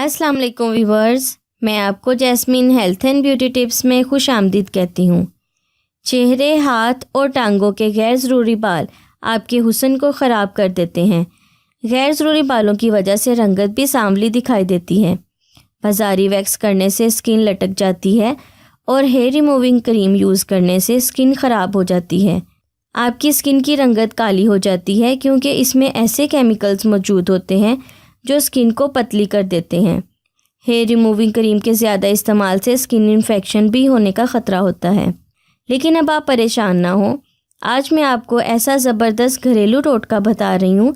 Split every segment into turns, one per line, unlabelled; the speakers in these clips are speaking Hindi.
अस्सलाम वालेकुम व्यूवर्स, मैं आपको jasmine health and beauty tips में खुश आमदीद कहती हूँ। चेहरे, हाथ और टांगों के गैर ज़रूरी बाल आपके हुस्न को ख़राब कर देते हैं। गैर ज़रूरी बालों की वजह से रंगत भी सांवली दिखाई देती है। बाजारी वैक्स करने से स्किन लटक जाती है और हेयर रिमूविंग क्रीम यूज़ करने से स्किन ख़राब हो जाती है। आपकी स्किन की रंगत काली हो जाती है क्योंकि इसमें ऐसे केमिकल्स मौजूद होते हैं जो स्किन को पतली कर देते हैं। हेयर रिमूविंग क्रीम के ज़्यादा इस्तेमाल से स्किन इन्फेक्शन भी होने का ख़तरा होता है। लेकिन अब आप परेशान ना हो, आज मैं आपको ऐसा ज़बरदस्त घरेलू टोटका बता रही हूँ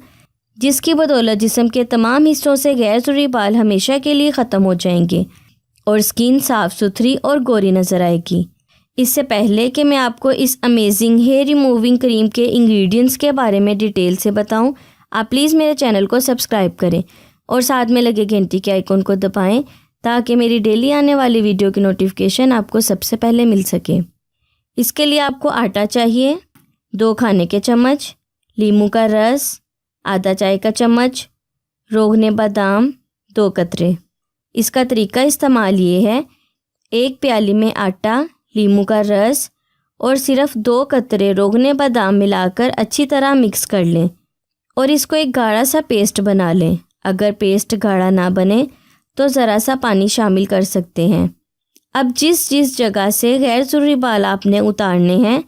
जिसकी बदौलत जिस्म के तमाम हिस्सों से गैर ज़रूरी बाल हमेशा के लिए ख़त्म हो जाएंगे और स्किन साफ़ सुथरी और गोरी नज़र आएगी। इससे पहले कि मैं आपको इस अमेजिंग हेयर रिमूविंग क्रीम के इंग्रेडिएंट्स के बारे में डिटेल से बताऊं, आप प्लीज़ मेरे चैनल को सब्सक्राइब करें और साथ में लगे घंटी के आइकन को दबाएं ताकि मेरी डेली आने वाली वीडियो की नोटिफिकेशन आपको सबसे पहले मिल सके। इसके लिए आपको आटा चाहिए, 2 खाने के चम्मच, लीमू का रस, आधा चाय का चम्मच, रोगने बादाम 2 कतरे। इसका तरीका इस्तेमाल ये है, 1 प्याली में आटा, लीमू का रस और सिर्फ 2 कतरे रोगने बादाम मिलाकर अच्छी तरह मिक्स कर लें और इसको एक गाढ़ा सा पेस्ट बना लें। अगर पेस्ट गाढ़ा ना बने तो ज़रा सा पानी शामिल कर सकते हैं। अब जिस जिस जगह से गैर ज़रूरी बाल आपने उतारने हैं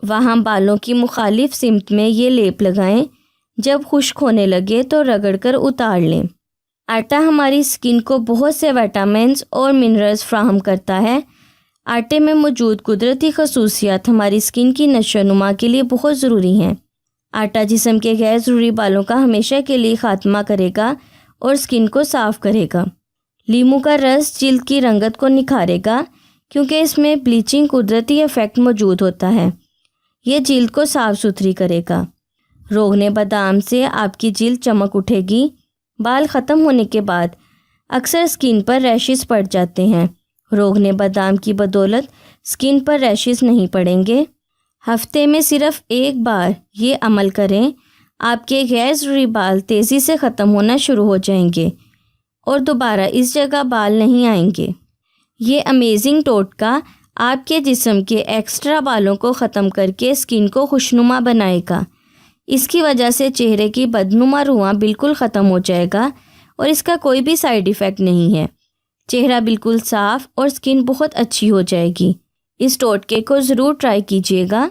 वहाँ बालों की मुखालिफ सिमत में ये लेप लगाएं। जब खुश्क होने लगे तो रगड़कर उतार लें। आटा हमारी स्किन को बहुत से विटामिन्स और मिनरल्स फ्राहम करता है। आटे में मौजूद कुदरती खसूसियात हमारी स्किन की नशोनुमा के लिए बहुत ज़रूरी हैं। आटा जिस्म के गैर ज़रूरी बालों का हमेशा के लिए ख़ात्मा करेगा और स्किन को साफ़ करेगा। लीमू का रस जिल्द की रंगत को निखारेगा क्योंकि इसमें ब्लीचिंग कुदरती इफ़ेक्ट मौजूद होता है। ये जिल्द को साफ़ सुथरी करेगा। रोगने बादाम से आपकी जिल्द चमक उठेगी। बाल ख़त्म होने के बाद अक्सर स्किन पर रैशेस पड़ जाते हैं। रोगने बादाम की बदौलत स्किन पर रैशेस नहीं पड़ेंगे। हफ्ते में सिर्फ 1 बार ये अमल करें, आपके गैर ज़रूरी बाल तेज़ी से ख़त्म होना शुरू हो जाएंगे और दोबारा इस जगह बाल नहीं आएंगे। ये अमेजिंग टोटका आपके जिस्म के एक्स्ट्रा बालों को ख़त्म करके स्किन को खुशनुमा बनाएगा। इसकी वजह से चेहरे की बदनुमा रुआं बिल्कुल ख़त्म हो जाएगा और इसका कोई भी साइड इफ़ेक्ट नहीं है। चेहरा बिल्कुल साफ़ और स्किन बहुत अच्छी हो जाएगी। इस टोटके को ज़रूर ट्राई कीजिएगा।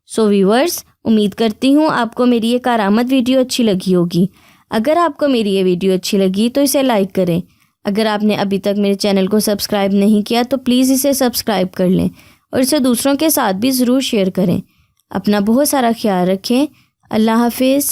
सो व्यूअर्स, उम्मीद करती हूँ आपको मेरी ये कारामद वीडियो अच्छी लगी होगी। अगर आपको मेरी ये वीडियो अच्छी लगी तो इसे लाइक करें। अगर आपने अभी तक मेरे चैनल को सब्सक्राइब नहीं किया तो प्लीज़ इसे सब्सक्राइब कर लें और इसे दूसरों के साथ भी ज़रूर शेयर करें। अपना बहुत सारा ख्याल रखें। अल्लाह हाफिज़।